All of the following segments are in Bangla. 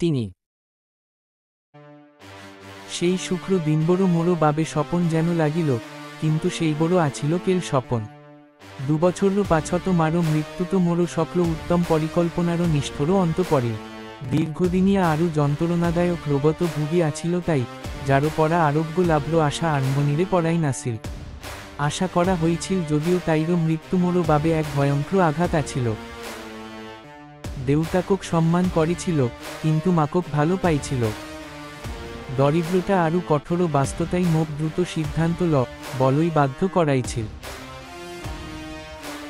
তিনি সেই শুক্র দিনবড় মোড়ো বাবে স্বপন যেন লাগিল, কিন্তু সেই বড় আছিল কেল স্বপন। 2 বছর পাছত মারো মৃত্যু তো মোড়ো স্বপ্ন উত্তম পরিকল্পনারও নিষ্ঠুরও অন্ত পড়ে। দীর্ঘদিনিয়া আরও যন্ত্রণাদায়ক রোগত ভুগি আছিল তাই, যারও পরা আরোগ্য লাভল আশা আরম্ভনিরে পড়াই নাছিল। আশা করা হয়েছিল যদিও তাইরও মৃত্যু মোড়ো বাবে এক ভয়ঙ্কর আঘাত আছিল। দেউতাকক সম্মান করেছিল, কিন্তু মাকক ভালো পাইছিল। দরিদ্রতা আরও কঠোর বাস্ততাই মোক দ্রুত সিদ্ধান্ত বলই বাধ্য করাইছিল।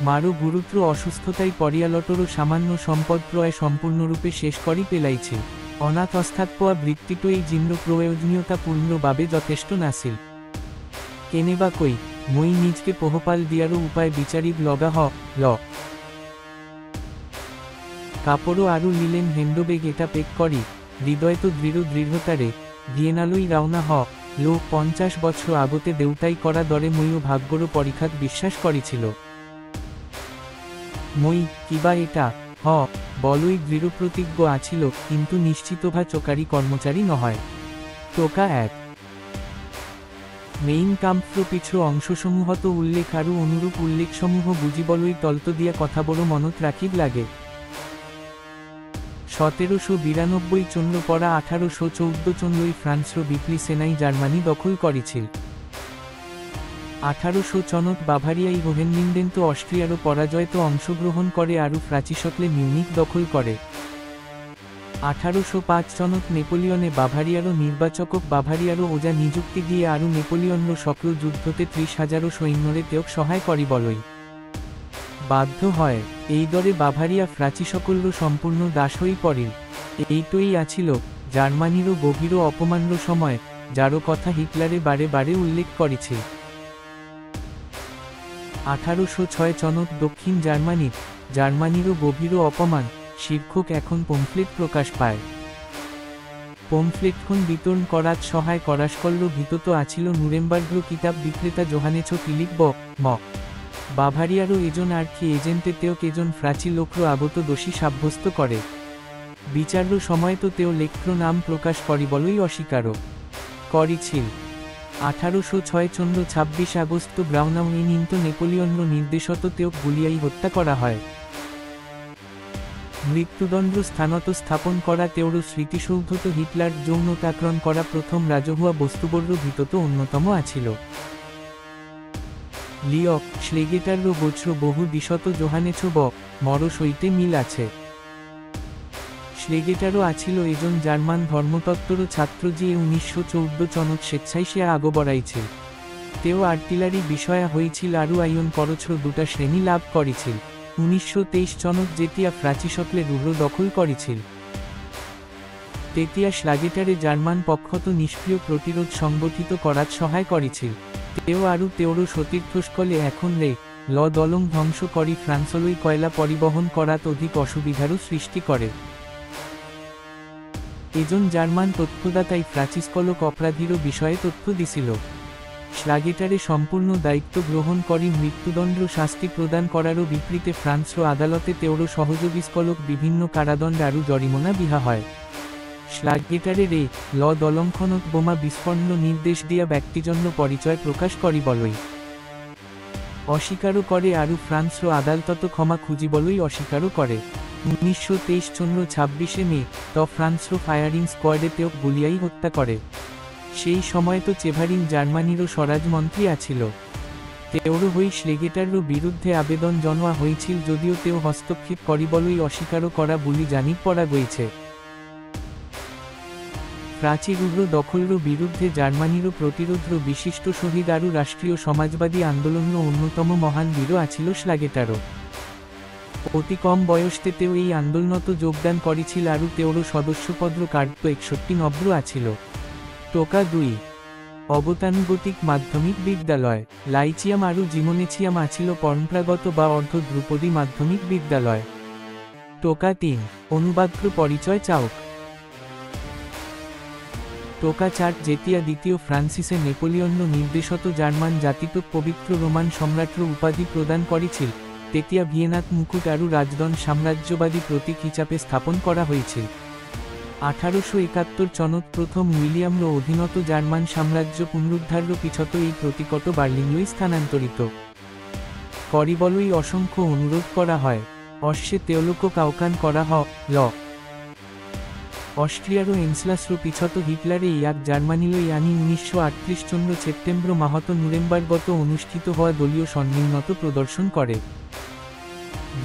মারো গুরুত্র অসুস্থতায় পরিয়ালটরও সামান্য সম্পদ প্রয় সম্পূর্ণরূপে শেষ করি পেলাইছিল। অনাথ অস্থাৎপয়া বৃত্তিটো এই জিন্দ্র প্রয়োজনীয়তা পূর্ণভাবে যথেষ্ট নাছিল। কেনেবা কই মই নিজকে পোহপাল দিয়ারও উপায় বিচারিক লগা ল কাপড়ও আরও লিলেন হেন্ডোবেগ এটা পেক করি, হৃদয় তো দৃঢ়তারে ভিয়েনালই রাওনা লো 50 বছর আগতে দেউতাই করা দরে মইও ভাগ্যরও পরীক্ষাত বিশ্বাস করেছিল। মই কিবা এটা বলই দৃঢ়প্রতিজ্ঞ আছিল, কিন্তু নিশ্চিতভা চোকারি কর্মচারী নহয়। টোকা 1 মেইন কাম্প্র পিছু অংশসমূহত উল্লেখ আরও অনুরূপ উল্লেখসমূহ বুঝিবলই তলত দিয়া কথা বড় মনত রাখিব লাগে। 1792 চন্দ্র পরা 1814 চন্দ্রই ফ্রান্সর বিপ্লি সেনাই জার্মানি দখল করেছিল। 1800 বাভারিয়াই হোহেনলিন্ডেন তো অস্ট্রিয়ারও পরাজয়ত অংশগ্রহণ করে আরও ফ্রাচিসকলে মিউনিক দখল করে। 1805 নেপোলিয়নে বাভারিয়ারও নির্বাচকক বাভারিয়ারও ওজা নিযুক্তি দিয়ে আরও নেপোলিয়নর সকল যুদ্ধতে 30,000 সৈন্যরে তেওক সহায় করি বলই বাধ্য হয়। এই দরে বাভারিয়া ফ্রাচিসকলর সম্পূর্ণ দাস হয়ে পড়িল। এইটই আছিল জার্মানিরও গভীর অপমানর সময়, যারও কথা হিটলারে বারে বারে উল্লেখ করেছে। 1806 দক্ষিণ জার্মানিরও গভীর অপমান শীর্ষক এখন পমফ্লেট প্রকাশ পায়। পমফ্লেটখন বিতরণ করাত সহায় করাসকল্য ভিতত আছিল নুরেমবার্গ কিতাব বিক্রেতা জোহানেছ ফিলিপ বাভারিয়ারও এজন আর্কি এজেন্টে তেও কেজন ফ্রাচি লোক্র আগত দোষী সাব্যস্ত করে। বিচার্য সময় তো তেও লেখ্র নাম প্রকাশ করিবলই অস্বীকারও করেছিল। 1806 26 আগস্ট গ্রাউনাউ ইনিন্ত নেপোলিয়নর নির্দেশত তেওক গুলিয়াই হত্যা করা হয়। মৃত্যুদণ্ড স্থানত স্থাপন করা তেওর স্মৃতিসৌধত হিটলার যৌনতাক্রমণ করা প্রথম রাজহুয়া বস্তুবর্গ ভিতত অন্যতম আছিল। লিওক শ্লেগেটারর বজ্র বহু দিশত জোহানেছ মর সইতে মিল আছে। শ্লেগেটারও আছিল এজন জার্মান ধর্মতত্ত্বর ছাত্র যে 1914 স্বেচ্ছায় সে আগ বড়াইছিল। তেও আর্টিলারি বিষয়া হয়েছিল আরও আইন করছর 2টা শ্রেণী লাভ করেছিল। 1923 যেতিয়া ফ্রাচিসকলে রুহ্র দখল করেছিল, তেতিয়া শ্লাগেটারে জার্মান পক্ষত নিষ্ক্রিয় প্রতিরোধ সংগঠিত করাত সহায় করেছিল। তেও আরও তেওরও সতীর্থস্কলে এখন দলং ধ্বংস করি ফ্রান্সলই কয়লা পরিবহন করাত অধিক অসুবিধারও সৃষ্টি করে। এজন জার্মান তথ্যদাতাই ফ্রাচিসকলক অপরাধীরও বিষয়ে তথ্য দিছিল। শ্লাগেটারে সম্পূর্ণ দায়িত্ব গ্রহণ করি মৃত্যুদণ্ড শাস্তি প্রদান করারও বিপরীতে ফ্রান্সর আদালতে তেওরও সহযোগীসকলক বিভিন্ন কারাদণ্ড আরও জরিমানা বিহা হয়। শ্লাগেটারে দলংখনত বোমা বিস্ফোরণ নির্দেশ দিয়া ব্যক্তিজন্য পরিচয় প্রকাশ করিবলই অস্বীকারও করে আরও ফ্রান্সর আদালতত ক্ষমা খুঁজিবলই অস্বীকারও করে। 1923 26 মে ফ্রান্সর ফায়ারিং স্কোয়াডে তেওক গুলিয়াই হত্যা করে। সেই সময় তো চেভারিং জার্মানিরও স্বরাজমন্ত্রী আছিল। তেওর হই শ্লেগেটারর বিরুদ্ধে আবেদন জনোয়া হয়েছিল, যদিও তেও হস্তক্ষেপ করিবলই অস্বীকারও করা বলি জানিব পড়া গইছে। ফ্রাচি রুহ্র দখলর বিরুদ্ধে জার্মানিরও প্রতিরোধর বিশিষ্ট শহীদ আরও রাষ্ট্রীয় সমাজবাদী আন্দোলনের অন্যতম মহান বীর আছিল শ্লাগেটারও। অতি কম বয়সতে তেও এই আন্দোলনত যোগদান করেছিল আরও তেওরও সদস্যপদ্র কার্য 61 আছিল। টোকা 2 অবতানুগতিক মাধ্যমিক বিদ্যালয় লাইচিয়াম আরও জিমোনেচিয়াম আছিল পরম্পরাগত বা অর্ধ ধ্রুপদী মাধ্যমিক বিদ্যালয়। টোকা 3 অনুবাদক্র পরিচয় চাওক। টোকা 4 যেতিয়া দ্বিতীয় ফ্রান্সিসে নেপোলিয়ন নির্দেশত জার্মান জাতিটোক পবিত্র রোমান সম্রাট্র উপাধি প্রদান করেছিল, তেতিয়া ভিয়েনাত মুকুট আরও রাজদন সাম্রাজ্যবাদী প্রতীক হিসাবে স্থাপন করা হয়েছিল। 1871 চনত প্রথম উইলিয়ামর অধীনত জার্মান সাম্রাজ্য পুনরুদ্ধার পিছত এই প্রতিকট বার্লিংলই স্থানান্তরিত করিবলই অসংখ্য অনুরোধ করা হয় অশ্বে তেওলোক কাউকান করা ল অস্ট্রিয়ারও এনসলাসরো পিছত হিটলারে ইয়াক জার্মানিলই আনি 1938 চন্দ্র সেপ্টেম্বর মাহত নুরেমবার্গত অনুষ্ঠিত হওয়া দলীয় সন্নিম্নত প্রদর্শন করে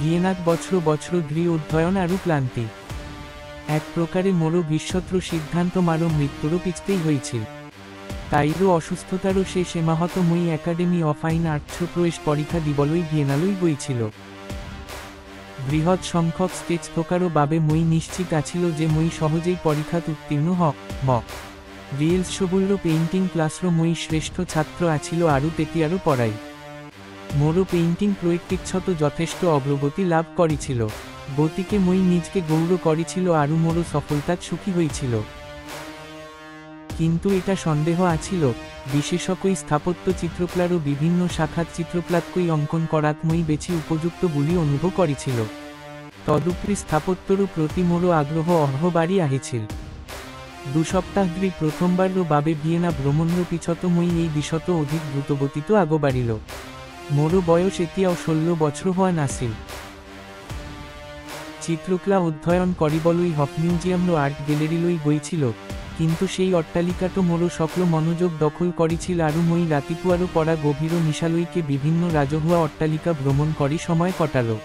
ভিয়েনাত বছর বছর দৃঢ় অধ্যয়ন আরও ক্লান্তি এক প্রকারে মোরো বিশ্বত্র সিদ্ধান্ত মারো মৃত্যুরও পিছতেই হয়েছিল তাইরও অসুস্থতারও সে সেমাহত মই একাডেমি অফ ফাইন আর্টস প্রবেশ পরীক্ষা দিবলই ভিয়েনালই বইছিল বৃহৎ সংখ্যক স্কেচ থোকারও বাবে মই নিশ্চিত আছিল যে মই সহজেই পরীক্ষাত উত্তীর্ণ ম রিয়েলস সবুল্য পেইন্টিং ক্লাসর মই শ্রেষ্ঠ ছাত্র আছিল আরও তেতিয়ারও পড়াই মোরো পেইন্টিং প্রয়োগটিচ্ছত যথেষ্ট অগ্রগতি লাভ করেছিল গতিকে মই নিজকে গৌর করেছিল আরও মোরো সফলতাত সুখী হয়েছিল কিন্তু এটা সন্দেহ আছিল বিশেষকই স্থাপত্য চিত্রকলারও বিভিন্ন শাখাত চিত্রকলাতকই অঙ্কন করাত মই বেছি উপযুক্ত বলি অনুভব করেছিল তদুপরি স্থাপত্যর প্রতি মোরো আগ্রহ অহবারই আহিছিল 2 সপ্তাহ ধরে প্রথমবারও বাবে ভিয়েনা ভ্রমণর পিছত মই এই দিশত অধিক দ্রুতগতিত আগবাড়িল মোরো বয়স এতিয়াও 16 বছর হওয়া নাছিল চিত্রকলা অধ্যয়ন করিবলই হফ মিউজিয়ামর আর্ট গ্যালারিলই গইছিল কিন্তু সেই অট্টালিকাটো মোরো সকল মনোযোগ দখল করেছিল আরও মই রাতিপুয়ারও পড়া গভীর নিশালইকে বিভিন্ন রাজহুয়া অট্টালিকা ভ্রমণ করি সময় কটালো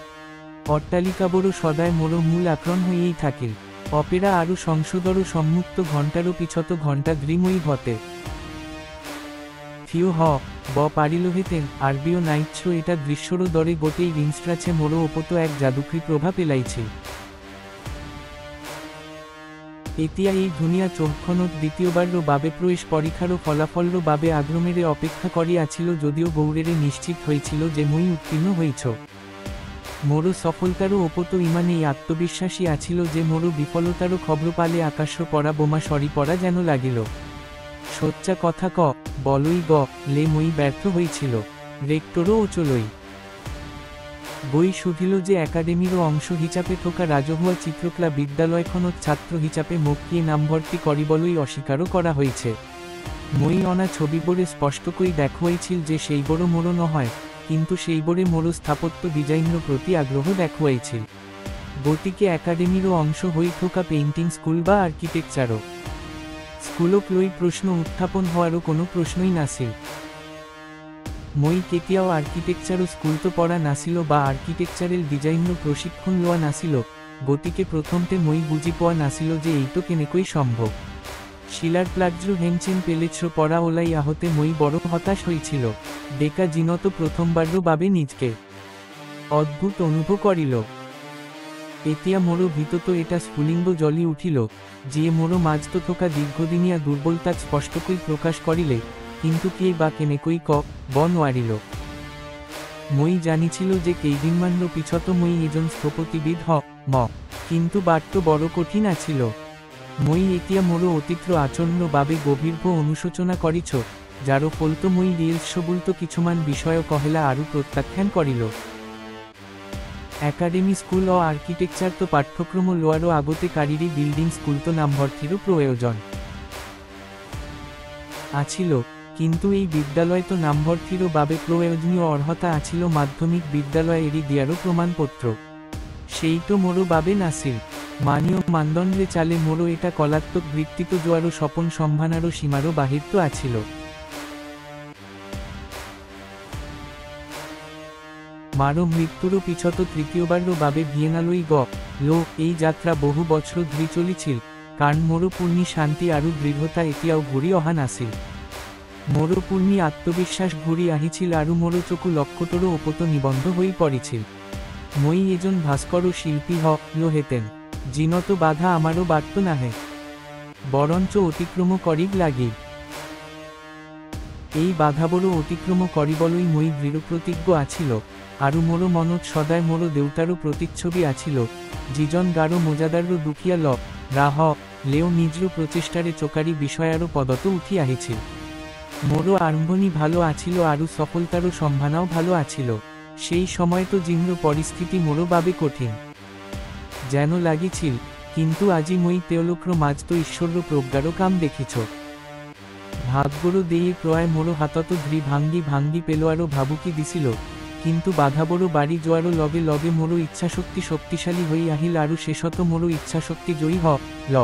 অট্টালিকাবোরও সদায় মোরো মূল আকর্ষণ হয়েই থাকিল অপেরা আরও সংসদরও সম্মুক্ত ঘণ্টারও পিছত ঘণ্টা গ্রিমই ঘটে থিও পারিলোহেতেন আরবিও নাইটস এটা দৃশ্যরও দরে গোটেই রিংস্ট্রাছে মোরো ওপত এক জাদুকরী প্রভাব এলাইছিল এতিয়া এই দুনিয়া চৌক্ষণত দ্বিতীয়বারও বাবে প্রবেশ পরীক্ষারও ফলাফলর বাবে আগ্রমেরে অপেক্ষা করি আছিল যদিও গৌরেরে নিশ্চিত হয়েছিল যে মই উত্তীর্ণ হইছ মোরো সফলতারও ওপত ইমান এই আত্মবিশ্বাসী আছিল যে মোরো বিফলতারও খবর পালে আকাশ পড়া বোমা সরি পড়া যেন লাগিল সচ্চা কথা বলই লে মই ব্যর্থ হয়েছিল রেক্টরও চলই বই শুধিল যে একাডেমিরও অংশ হিচাপে থাকা রাজহুয়া চিত্রকলা বিদ্যালয়খনত ছাত্র হিচাপে মক্কিয়ে নামভর্তি করিবলই অস্বীকারও করা হয়েছে মই অনা ছবিবোরে স্পষ্টকই দেখুয়াইছিল যে সেইবোরও মোরো নহয় কিন্তু সেইবোরে মোরো স্থাপত্য ডিজাইনের প্রতি আগ্রহ দেখুয়াইছিল গতিকে একাডেমিরও অংশ হই থাকা পেইন্টিং স্কুল বা আর্কিটেকচারও স্কুলক লই প্রশ্ন উত্থাপন হওয়ারও কোনো প্রশ্নই নাছিল মই কেতিয়াও আর্কিটেকচারও স্কুল তো পড়া নাছিল বা আর্কিটেকচারের ডিজাইনের প্রশিক্ষণ লোয়া নাছিল গতিকে প্রথমতে মই বুঝি পাওয়া নাছিল যে এইটো কেনেকৈ সম্ভব শিলার প্লাজ্র হেনচেন পেলেছ্র পড়া ওলাই আহতে মই বড় হতাশ হয়েছিল ডেকা জিনত প্রথমবারও বাবে নিজকে অদ্ভুত অনুভব করিল এতিয়া মোরো ভিতত এটা স্ফুলিঙ্গ জলি উঠিল যে মোরো মাজত থাকা দীর্ঘদিনিয়া দুর্বলতা স্পষ্টকই প্রকাশ করিলে কিন্তু কে বা কেনেকৈ বনওয়ারিল মই জানিছিল যে কেইদিনমানর পিছত মই এজন স্থপতিবিদ কিন্তু বাট্ট বড় কঠিন আছিল মই এতিয়া মোরো অতীত্র আচরণ বাবে গভীর অনুশোচনা করিছ যারও ফলত মই রিয়েলস সবুলত কিছুমান বিষয় কহেলা আরও প্রত্যাখ্যান করিল একাডেমি স্কুল ও আর্কিটেকচার তো পাঠ্যক্রম লোয়ারও আগতে কারিরি বিল্ডিং স্কুল তো নামভর্তিরও প্রয়োজন আছিল কিন্তু এই বিদ্যালয় তো নামভর্তিরও বাবে প্রয়োজনীয় অর্হতা আছিল মাধ্যমিক বিদ্যালয়েরই দিয়ারও প্রমাণপত্র সেই তো মোরো বাবে নাছিল মানীয় মানদণ্ডে চালে মোরো এটা কলাত্মক বৃত্তিত জোয়ারও স্বপন সম্ভানারও সীমারও বাহির তো আছিল মারো মৃত্যুরও পিছত তৃতীয়বারও বাবে ভিয়েনালই এই যাত্রা বহু বছর ধরি চলিছিল কারণ মোরো পূর্ণি শান্তি আরও দৃঢ়তা এতিয়াও ঘুরি অহা নাছিল মোরো পূর্ণি আত্মবিশ্বাস ঘুরি আহিছিল আরও মোরো চকু লক্ষ্যটরও ওপত নিবন্ধ হয়ে পড়েছিল মই এজন ভাস্কর ও শিল্পী হেতেন জিনত বাধা আমারও বাড়ত নাহে বরঞ্চ অতিক্রম করিব লাগি এই বাধাবোরও অতিক্রম করিবলই মই দৃঢ়প্রতিজ্ঞ আছিল আরও মোরো মনত সদায় মোরো দেউতারও প্রতিচ্ছবি আছিল যিজন গাঢ় মজাদারও দুখিয়া লেও নিজর প্রচেষ্টারে চোকারি বিষয়ারও পদত উঠি আহিছিল মোরো আরম্ভণি ভালো আছিল আরও সফলতারও সম্ভাবনাও ভালো আছিল সেই সময় তো জিন্দ্র পরিস্থিতি মোরো বাবে কঠিন যেন লাগিছিল কিন্তু আজি মই তেওলোকৰ মাজতো ঈশ্বৰ প্ৰজ্ঞাৰ কাম দেখিছ ভাগ্যৰো দেই প্ৰয় মোৰ হাততো ধৰি ভাঙ্গি ভাঙ্গি পেলোৱাৰো ভাবুকি দিছিল কিন্তু বাধাবোৰো বাঢ়ি যোৱাৰ লগে লগে মোৰ ইচ্ছাশক্তি শক্তিশালী হৈ আহিল আৰু শেষত মোৰ ইচ্ছাশক্তি জয়ী হল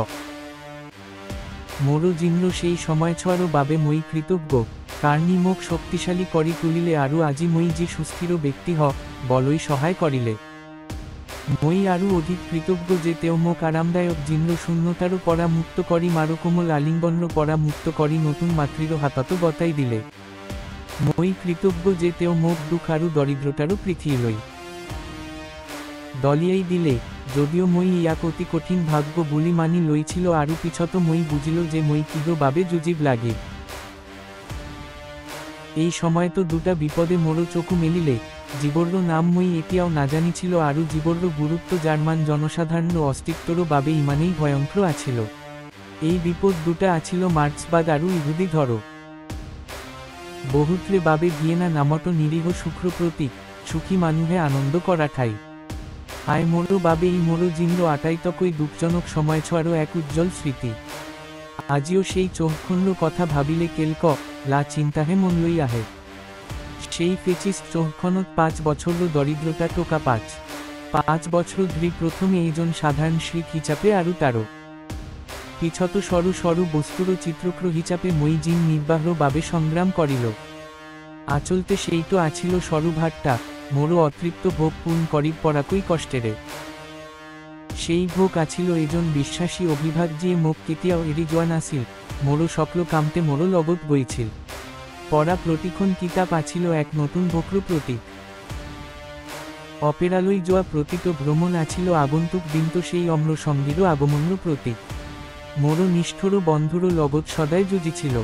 মোৰ জিন্দ্ৰ সেই সময় ছোৱাৰ বাবে মই কৃতজ্ঞ কারণি মোক শক্তিশালী কৰি তুলিলে আৰু আজি মই যি সুস্থিৰ ব্যক্তি হবলৈ সহায় কৰিলে মই আৰু অধিক কৃতজ্ঞ যে তেওঁ মোক আৰামদায়ক জিন্দ্ৰ শূন্যতাৰো পৰা মুক্ত কৰি মাৰকোমল আলিঙ্গনৰ পৰা মুক্ত কৰি নতুন মাতৃৰ হাততো গতাই দিলে মই কৃতজ্ঞ যে তেওঁ মোক দুখ আৰু দৰিদ্ৰতাৰো পৃথিৱীলৈ দলিয়াই দিলে যদিও মই ইয়াক অতি কঠিন ভাগ্য বুলি মানি লৈছিল আৰু পিছতো মই বুজিল যে মই কিহৰ বাবে যুঁজিব লাগে এই সময়তো দুটা বিপদে মোৰ চকু মেলিলে জীৱৰ নাম মই এতিয়াও নাজানিছিল আৰু জীৱৰ গুৰুত্ব জাৰ্মান জনসাধাৰণৰ অস্তিত্বৰ বাবে ইমানেই ভয়ংকৰ আছিল এই বিপদ দুটা আছিল মাৰ্ক্সবাদ আৰু ইহুদি ধৰ্ম বহুতৰে বাবে ভিয়েনা নামতো নিৰীহ সুখৰ প্ৰতীক সুখী মানুহে আনন্দ কৰা ঠাই হাই মোৰ বাবে এই মোৰ জিন্দ্ৰ আটাইতকৈ দুখজনক সময়ছোৱাৰো এক উজ্জ্বল স্মৃতি আজিও সেই চৌখনৰ কথা ভাবিলে কেলক লা চিন্তাহে মনলৈ আহে সেই ফেচিষ্ট চৌখনত 5 বছৰৰ দৰিদ্ৰতা টকা 5 বছৰ ধৰি প্ৰথমে এইজন সাধাৰণ শ্ৰীক হিচাপে আৰু তাৰো পিছত সৰু সৰু বস্তুৰ চিত্ৰকৰ হিচাপে মই জিন নিৰ্বাহৰ বাবে সংগ্ৰাম কৰিল আচলতে সেইটো আছিল সৰু ভাট্টা মোৰ অতৃপ্ত ভোগ পূৰ্ণ কৰিব পৰাকৈ কষ্টেৰে সেই ভোগ আছিল এজন বিশ্বাসী অভিভাৱক যিয়ে মোক কেতিয়াও এৰি যোৱা নাছিল মোৰ সকল কামতে মোৰ লগত গৈছিল পঢ়া প্ৰতিখন কিতাপ আছিল এক নতুন ভোগৰ প্ৰতীক অপেৰালৈ যোৱা প্ৰতিটো ভ্ৰমণ আছিল আগন্তুক দিনটো সেই অম্ল সংগীৰ আগমনৰ প্ৰতীক মোৰ নিষ্ঠুৰ বন্ধুৰ লগত সদায় যুঁজিছিল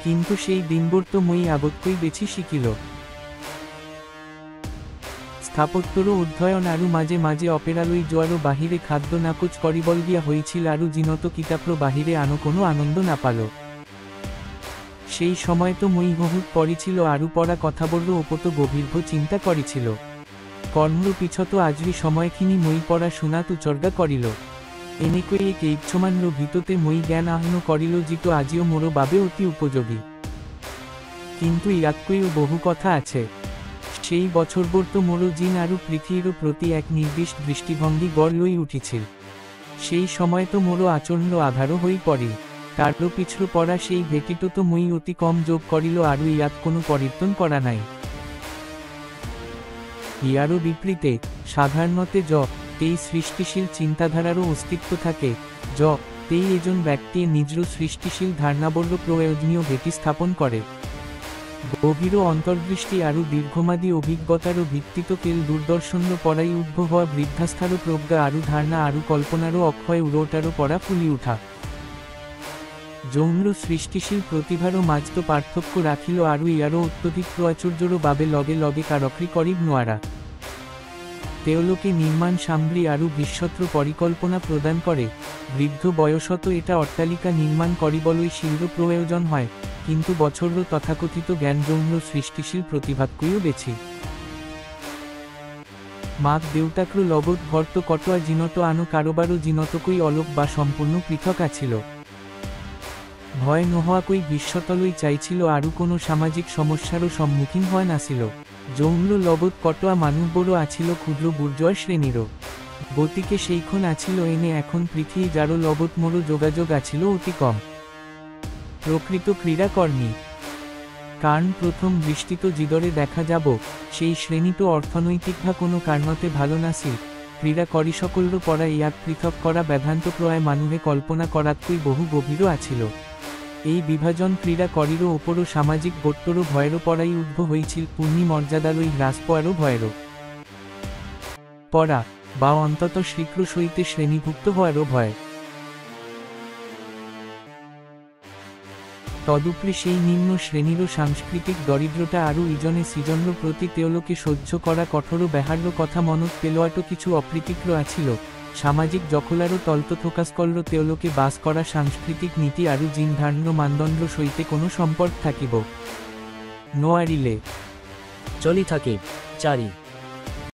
কিন্তু সেই দিনবোৰতো মই আগতকৈ বেছি শিকিল স্থাপত্যৰ অধ্যয়ন আৰু মাজে মাজে অপেৰালৈ যোৱাৰ বাহিৰে খাদ্য নাকচ কৰিবলগীয়া হৈছিল আৰু জিনত কিতাপৰ বাহিৰে আনো কোনো আনন্দ নাপালো সেই সময়তো মই বহুত পঢ়িছিল আৰু পঢ়া কথাবোৰৰ ওপৰত গভীৰভাৱে চিন্তা কৰিছিল কৰ্মৰ পিছতো আজিৰ সময়খিনি মই পঢ়া শুনাত উৎসৰ্গা কৰিল এনেকৈ কেইছমানৰ ভিতৰতে মই জ্ঞান আহৰণ কৰিল যিটো আজিও মোৰ বাবে অতি উপযোগী কিন্তু ইয়াতকৈও বহু কথা আছে সেই বছৰবোৰতো মোৰ জিন আৰু পৃথিৱীৰ প্ৰতি এক নিৰ্দিষ্ট দৃষ্টিভংগী গঢ় লৈ উঠিছিল সেই সময়তো মোৰ আচৰণ আধাৰ হৈ পৰিল তাৰ পিছৰ পৰা সেই ভেটিটোতো মই অতি কম যোগ কৰিল আৰু ইয়াত কোনো পৰিৱৰ্তন কৰা নাই ইয়াৰো বিপৰীতে সাধাৰণতে তেই সৃষ্টিশীল চিন্তাধাৰাৰো অস্তিত্ব থাকে তেই এজন ব্যক্তিয়ে নিজৰ সৃষ্টিশীল ধাৰণাবোৰ প্ৰয়োজনীয় ভেটি স্থাপন কৰে গভীৰ অন্তৰ্দৃষ্টি আৰু দীৰ্ঘমাদী অভিজ্ঞতাৰ ভিত্তিত কেল দূৰদৰ্শনৰ পৰাই উদ্ভৱ হোৱা বৃদ্ধাস্থাৰ প্ৰজ্ঞা আৰু ধাৰণা আৰু কল্পনাৰ অক্ষয় উৰতাৰ পৰা ফুলি উঠা যৌন সৃষ্টিশীল প্ৰতিভাৰ মাজতো পাৰ্থক্য ৰাখিল আৰু ইয়াৰো অত্যধিক প্ৰাচুৰ্যৰ বাবে লগে লগে কাৰকৰি কৰিব নোৱাৰা তেওঁলোকে নিৰ্মাণ সামগ্ৰী আৰু ভৱিষ্যতৰ পৰিকল্পনা প্ৰদান কৰে বৃদ্ধ বয়সতো এটা অট্টালিকা নিৰ্মাণ কৰিবলৈ শিল্পৰ প্ৰয়োজন হয় কিন্তু বছৰৰ তথাকথিত জ্ঞান যৌন সৃষ্টিশীল প্ৰতিভাতকৈও বেছি মাক দেউতাকৰ লগত ঘৰটো কটোৱা জিনত আনো কাৰোবাৰো জিনতকৈ অলপ বা সম্পূৰ্ণ পৃথক আছিল ভয় নোহোৱাকৈ বিশ্বতলৈ চাইছিল আৰু কোনো সামাজিক সমস্যাৰো সন্মুখীন হোৱা নাছিল যৌন লগত কটোৱা মানুহবোৰো আছিল ক্ষুদ্ৰ বুৰ্জোৱা শ্ৰেণীৰ গতিকে সেইখন আছিল এনে এখন পৃথিৱী যাৰ লগত মোৰ যোগাযোগ আছিল অতি কম প্ৰকৃত ক্ৰীড়াকৰ্মী কাৰণ প্ৰথম দৃষ্টিত যিদৰে দেখা যাব সেই শ্ৰেণীটো অৰ্থনৈতিকভাৱে কোনো কাৰণতে ভালো নাছিল ক্ৰীড়া কৰিসকলৰ পৰা ইয়াক পৃথক কৰা বেদান্ত প্ৰায় মানুহে কল্পনা কৰাতকৈ বহু গভীৰ আছিল এই বিভাজন ক্ৰীড়া কৰিৰ ওপৰো সামাজিক বোধৰ ভয়ৰ পৰাই উদ্ভৱ হৈছিল পূৰ্ণি মৰ্যাদালৈ হ্ৰাস পোৱাৰ ভয়ৰ পৰা বা অন্তত স্বীকৃত সৈতে শ্ৰেণীভুক্ত হোৱাৰ ভয় তদুপৰি সেই নিম্ন শ্ৰেণীৰ সাংস্কৃতিক দৰিদ্ৰতা আৰু ইজনে সিজনৰ প্ৰতি তেওঁলোকে সহ্য কৰা কঠোৰ ব্যৱহাৰৰ কথা মনত পেলোৱাটো কিছু অপ্ৰীতিকৰ আছিল সামাজিক জখলাৰো তলত থকা স্কলৰ তেওঁলোকে বাস কৰা সাংস্কৃতিক নীতি আৰু জিন ধাৰণৰ মানদণ্ডৰ সৈতে কোনো সম্পৰ্ক থাকিব নোৱাৰিলে চলি থাকে 4